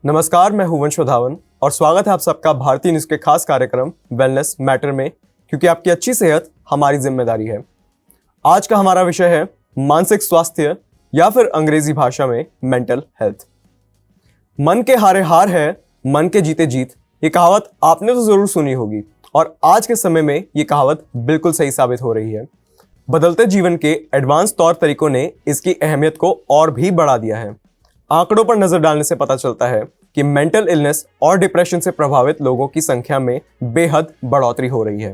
नमस्कार, मैं हूं वंश वधावन और स्वागत है आप सबका भारतीय न्यूज के खास कार्यक्रम वेलनेस मैटर में, क्योंकि आपकी अच्छी सेहत हमारी जिम्मेदारी है। आज का हमारा विषय है मानसिक स्वास्थ्य या फिर अंग्रेजी भाषा में मेंटल हेल्थ। मन के हारे हार है, मन के जीते जीत, ये कहावत आपने तो जरूर सुनी होगी और आज के समय में ये कहावत बिल्कुल सही साबित हो रही है। बदलते जीवन के एडवांस तौर तरीकों ने इसकी अहमियत को और भी बढ़ा दिया है। आंकड़ों पर नजर डालने से पता चलता है कि मेंटल इलनेस और डिप्रेशन से प्रभावित लोगों की संख्या में बेहद बढ़ोतरी हो रही है।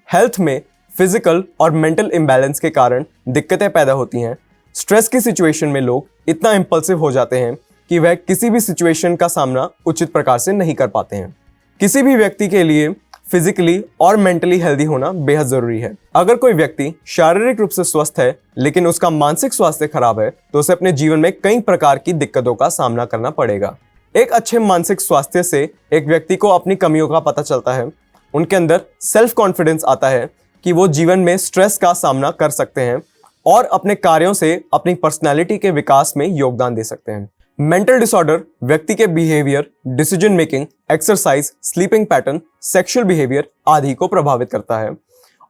हेल्थ में फिजिकल और मेंटल इम्बैलेंस के कारण दिक्कतें पैदा होती हैं। स्ट्रेस की सिचुएशन में लोग इतना इम्पल्सिव हो जाते हैं कि वह किसी भी सिचुएशन का सामना उचित प्रकार से नहीं कर पाते हैं। किसी भी व्यक्ति के लिए फिजिकली और मेंटली हेल्दी होना बेहद जरूरी है। अगर कोई व्यक्ति शारीरिक रूप से स्वस्थ है लेकिन उसका मानसिक स्वास्थ्य खराब है तो उसे अपने जीवन में कई प्रकार की दिक्कतों का सामना करना पड़ेगा। एक अच्छे मानसिक स्वास्थ्य से एक व्यक्ति को अपनी कमियों का पता चलता है, उनके अंदर सेल्फ कॉन्फिडेंस आता है कि वो जीवन में स्ट्रेस का सामना कर सकते हैं और अपने कार्यों से अपनी पर्सनैलिटी के विकास में योगदान दे सकते हैं। मेंटल डिसऑर्डर व्यक्ति के behaviour, decision making, exercise, sleeping pattern, sexual behaviour आदि को प्रभावित करता है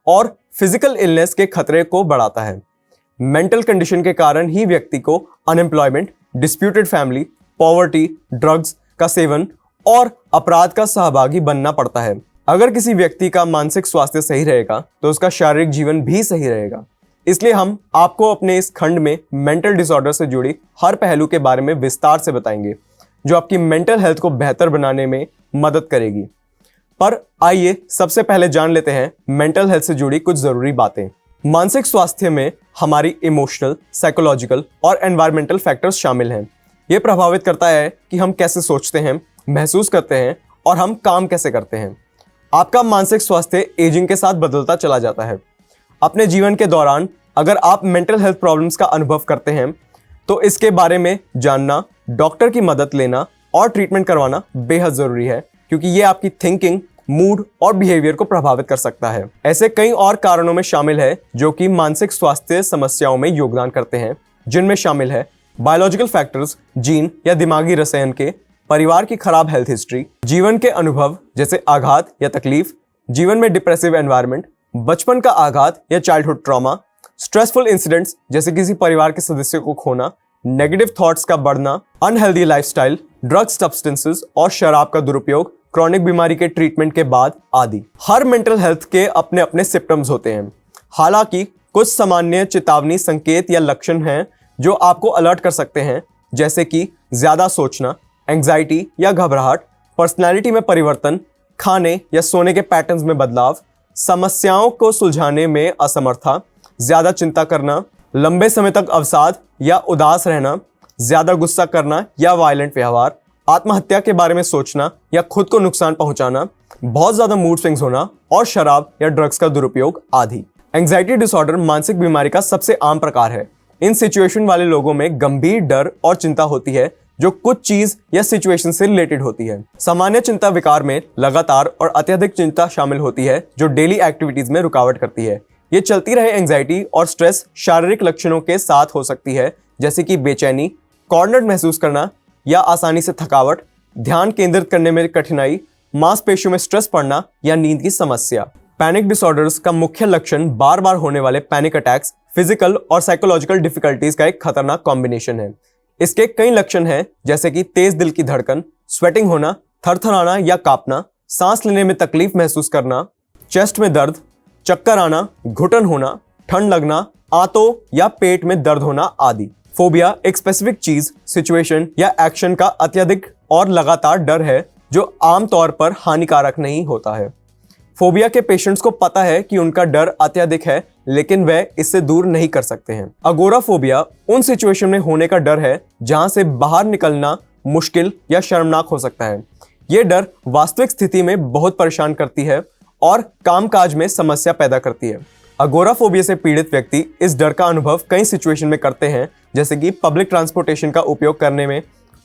और फिजिकल इलनेस के खतरे को बढ़ाता है। मेंटल कंडीशन के कारण ही व्यक्ति को unemployment, disputed family, poverty, drugs का सेवन और अपराध का सहभागी बनना पड़ता है। अगर किसी व्यक्ति का मानसिक स्वास्थ्य सही रहेगा तो उसका शारीरिक जीवन भी सही रहेगा। इसलिए हम आपको अपने इस खंड में मेंटल डिसऑर्डर से जुड़ी हर पहलू के बारे में विस्तार से बताएंगे, जो आपकी मेंटल हेल्थ को बेहतर बनाने में मदद करेगी। पर आइए सबसे पहले जान लेते हैं मेंटल हेल्थ से जुड़ी कुछ जरूरी बातें। मानसिक स्वास्थ्य में हमारी इमोशनल, साइकोलॉजिकल और एनवायरमेंटल फैक्टर्स शामिल हैं। ये प्रभावित करता है कि हम कैसे सोचते हैं, महसूस करते हैं और हम काम कैसे करते हैं। आपका मानसिक स्वास्थ्य एजिंग के साथ बदलता चला जाता है। अपने जीवन के दौरान अगर आप मेंटल हेल्थ प्रॉब्लम्स का अनुभव करते हैं तो इसके बारे में जानना, डॉक्टर की मदद लेना और ट्रीटमेंट करवाना बेहद जरूरी है, क्योंकि ये आपकी थिंकिंग, मूड और बिहेवियर को प्रभावित कर सकता है। ऐसे कई और कारणों में शामिल है जो कि मानसिक स्वास्थ्य समस्याओं में योगदान करते हैं, जिनमें शामिल है बायोलॉजिकल फैक्टर्स, जीन या दिमागी रसायन के, परिवार की खराब हेल्थ हिस्ट्री, जीवन के अनुभव जैसे आघात या तकलीफ, जीवन में डिप्रेसिव एनवायरनमेंट, बचपन का आघात या चाइल्डहुड ट्रॉमा, स्ट्रेसफुल इंसिडेंट्स जैसे किसी परिवार के सदस्य को खोना, नेगेटिव थॉट्स का बढ़ना, अनहेल्दी लाइफस्टाइल, ड्रग्स, सब्सटेंसेस और शराब का दुरुपयोग, क्रॉनिक बीमारी के ट्रीटमेंट के बाद आदि। हर मेंटल हेल्थ के अपने अपने सिम्टम्स होते हैं। हालांकि कुछ सामान्य चेतावनी संकेत या लक्षण हैं जो आपको अलर्ट कर सकते हैं, जैसे कि ज्यादा सोचना, एंग्जाइटी या घबराहट, पर्सनैलिटी में परिवर्तन, खाने या सोने के पैटर्न्स में बदलाव, समस्याओं को सुलझाने में असमर्थता, ज्यादा चिंता करना, लंबे समय तक अवसाद या उदास रहना, ज्यादा गुस्सा करना या वायलेंट व्यवहार, आत्महत्या के बारे में सोचना या खुद को नुकसान पहुंचाना, बहुत ज्यादा मूड स्विंग्स होना और शराब या ड्रग्स का दुरुपयोग आदि। एंग्जाइटी डिसऑर्डर मानसिक बीमारी का सबसे आम प्रकार है। इन सिचुएशन वाले लोगों में गंभीर डर और चिंता होती है जो कुछ चीज या सिचुएशन से रिलेटेड होती है। सामान्य चिंता विकार में लगातार और अत्यधिक चिंता शामिल होती है जो डेली एक्टिविटीज में रुकावट करती है। ये चलती रहे एंग्जाइटी और स्ट्रेस शारीरिक लक्षणों के साथ हो सकती है, जैसे कि बेचैनी, कॉर्नर्ड महसूस करना या आसानी से थकावट, ध्यान केंद्रित करने में कठिनाई, मांसपेशियों में स्ट्रेस पड़ना या नींद की समस्या। पैनिक डिसऑर्डर्स का मुख्य लक्षण बार बार होने वाले पैनिक अटैक्स, फिजिकल और साइकोलॉजिकल डिफिकल्टीज का एक खतरनाक कॉम्बिनेशन है। इसके कई लक्षण हैं, जैसे कि तेज दिल की धड़कन, स्वेटिंग होना, थरथराना या कांपना, सांस लेने में तकलीफ महसूस करना, चेस्ट में दर्द, चक्कर आना, घुटन होना, ठंड लगना, आंतों या पेट में दर्द होना आदि। फोबिया एक स्पेसिफिक चीज, सिचुएशन या एक्शन का अत्यधिक और लगातार डर है जो आमतौर पर हानिकारक नहीं होता है। फोबिया के पेशेंट्स को पता है कि उनका डर अत्यधिक है, लेकिन वह इससे दूर नहीं कर सकते हैं। अगोराफोबिया उन सिचुएशन में होने का डर है जहां से बाहर निकलना मुश्किल या शर्मनाक हो सकता है। यह डर वास्तविक स्थिति में बहुत परेशान करती है और कामकाज में समस्या पैदा करती है। अगोराफोबिया से पीड़ित व्यक्ति इस डर का अनुभव कई सिचुएशन में करते हैं, जैसे कि पब्लिक ट्रांसपोर्टेशन का उपयोग करने में,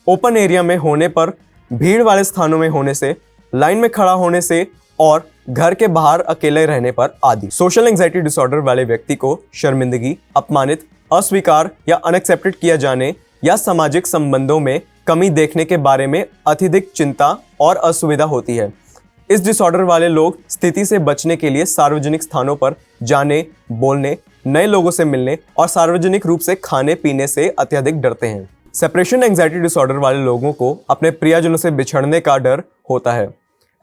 ओपन एरिया में होने पर, भीड़ वाले स्थानों में होने से, लाइन में खड़ा होने से और घर के बाहर अकेले रहने पर आदि। सोशल एंजाइटी डिसऑर्डर वाले व्यक्ति को शर्मिंदगी, अपमानित, अस्वीकार या अनएक्सेप्टेड किया जाने या सामाजिक संबंधों में कमी देखने के बारे में अत्यधिक चिंता और असुविधा होती है। इस डिसऑर्डर वाले लोग स्थिति से बचने के लिए सार्वजनिक स्थानों पर जाने, बोलने, नए लोगों से मिलने और सार्वजनिक रूप से खाने पीने से अत्यधिक डरते हैं। सेपरेशन एंजाइटी डिसऑर्डर वाले लोगों को अपने प्रियजनों से बिछड़ने का डर होता है।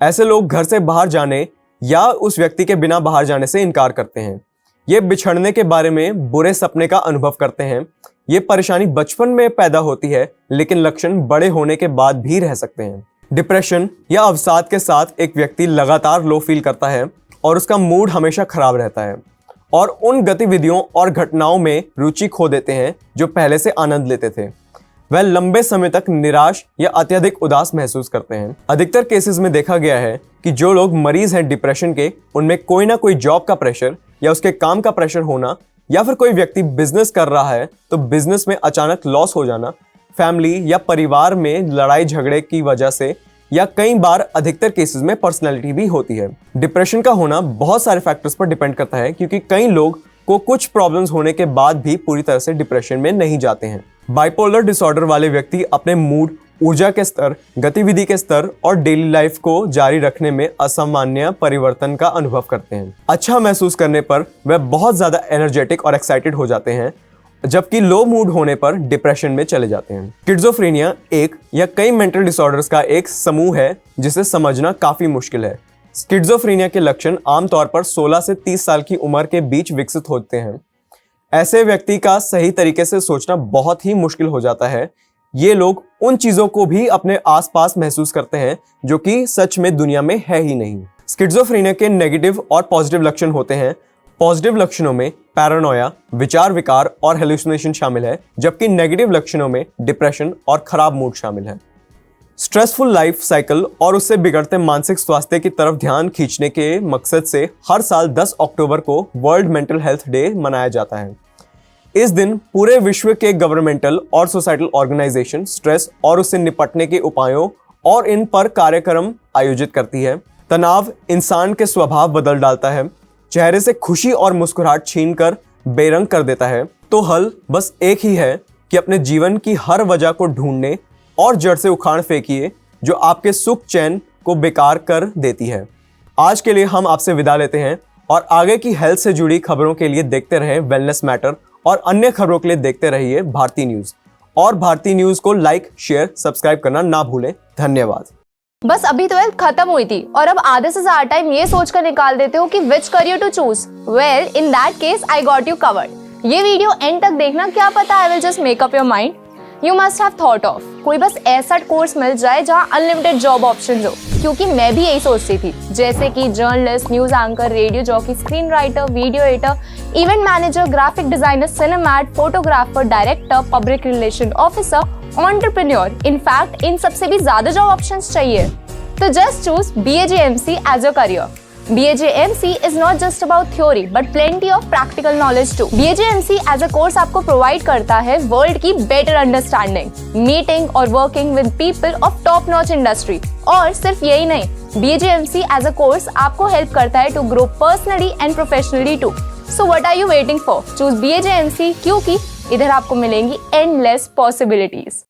ऐसे लोग घर से बाहर जाने या उस व्यक्ति के बिना बाहर जाने से इनकार करते हैं। ये बिछड़ने के बारे में बुरे सपने का अनुभव करते हैं। ये परेशानी बचपन में पैदा होती है, लेकिन लक्षण बड़े होने के बाद भी रह सकते हैं। डिप्रेशन या अवसाद के साथ एक व्यक्ति लगातार लो फील करता है और उसका मूड हमेशा खराब रहता है और उन गतिविधियों और घटनाओं में रुचि खो देते हैं जो पहले से आनंद लेते थे। वह लंबे समय तक निराश या अत्यधिक उदास महसूस करते हैं। अधिकतर केसेस में देखा गया है कि जो लोग मरीज हैं डिप्रेशन के, उनमें कोई ना कोई जॉब का प्रेशर या उसके काम का प्रेशर होना, या फिर कोई व्यक्ति बिजनेस कर रहा है तो बिजनेस में अचानक लॉस हो जाना, फैमिली या परिवार में लड़ाई झगड़े की वजह से, या कई बार अधिकतर केसेस में पर्सनैलिटी भी होती है। डिप्रेशन का होना बहुत सारे फैक्टर्स पर डिपेंड करता है, क्योंकि कई लोग को कुछ प्रॉब्लम्स होने के बाद भी पूरी तरह से डिप्रेशन में नहीं जाते हैं। बाइपोलर डिसऑर्डर वाले व्यक्ति अपने मूड, ऊर्जा के स्तर, गतिविधि के स्तर और डेली लाइफ को जारी रखने में असामान्य परिवर्तन का अनुभव करते हैं। अच्छा महसूस करने पर वह बहुत ज्यादा एनर्जेटिक और एक्साइटेड हो जाते हैं, जबकि लो मूड होने पर डिप्रेशन में चले जाते हैं। स्किज़ोफ्रेनिया एक या कई मेंटल डिसऑर्डर्स का एक समूह है जिसे समझना काफी मुश्किल है। स्किज़ोफ्रेनिया के लक्षण आमतौर पर 16 से 30 साल की उम्र के बीच विकसित होते हैं। ऐसे व्यक्ति का सही तरीके से सोचना बहुत ही मुश्किल हो जाता है। ये लोग उन चीजों को भी अपने आसपास महसूस करते हैं जो कि सच में दुनिया में है ही नहीं। स्किज़ोफ्रेनिया के नेगेटिव और पॉजिटिव लक्षण होते हैं। पॉजिटिव लक्षणों में पैरानोया, विचार विकार और हेलुसिनेशन शामिल है, जबकि नेगेटिव लक्षणों में डिप्रेशन और खराब मूड शामिल है। स्ट्रेसफुल लाइफ साइकिल और उससे बिगड़ते मानसिक स्वास्थ्य की तरफ ध्यान खींचने के मकसद से हर साल 10 अक्टूबर को वर्ल्ड मेंटल हेल्थ डे मनाया जाता है। इस दिन पूरे विश्व के गवर्नमेंटल और सोसाइटल ऑर्गेनाइजेशन स्ट्रेस और उससे निपटने के उपायों और इन पर कार्यक्रम आयोजित करती है। तनाव इंसान के स्वभाव बदल डालता है, चेहरे से खुशी और मुस्कुराहट छीनकर बेरंग कर देता है। तो हल बस एक ही है कि अपने जीवन की हर वजह को ढूंढने और जड़ से उखाड़ फेंकिए जो आपके सुख चैन को बेकार कर देती है। आज के लिए हम आपसे विदा लेते हैं और आगे की हेल्थ से जुड़ी खबरों के लिए देखते रहें वेलनेस मैटर, और अन्य खबरों के लिए देखते रहिए भारती न्यूज। और भारती न्यूज को लाइक, शेयर, सब्सक्राइब करना ना भूलें। धन्यवाद। बस अभी 12th खत्म हुई थी और अब आधे से ज्यादा टाइम ये सोचकर निकाल देते हो कि which career to choose. Well, in that case I got you covered. ये वीडियो एंड तक देखना, क्या पता I will just make up your mind. You must have thought of कोई बस ऐसा कोर्स मिल जाए जहाँ अनलिमिटेड जॉब ऑप्शन हो, क्योंकि मैं भी यही सोचती थी, जैसे कि journalist, news anchor, radio jockey, screen writer, video editor, event manager, graphic designer, सिनेमैट, photographer, director, public relation officer, entrepreneur. In fact इन सबसे भी ज्यादा जॉब ऑप्शंस चाहिए। तो just choose BAJMC as your career. BAJMC is not just about theory but plenty of practical knowledge too. BAJMC as a course आपको provide करता है world की better understanding, meeting और working with people of top notch industry। और सिर्फ यही नहीं, BAJMC as a course आपको help करता है to grow personally and professionally too. So what are you waiting for? Choose BAJMC, क्योंकि इधर आपको मिलेंगी endless possibilities।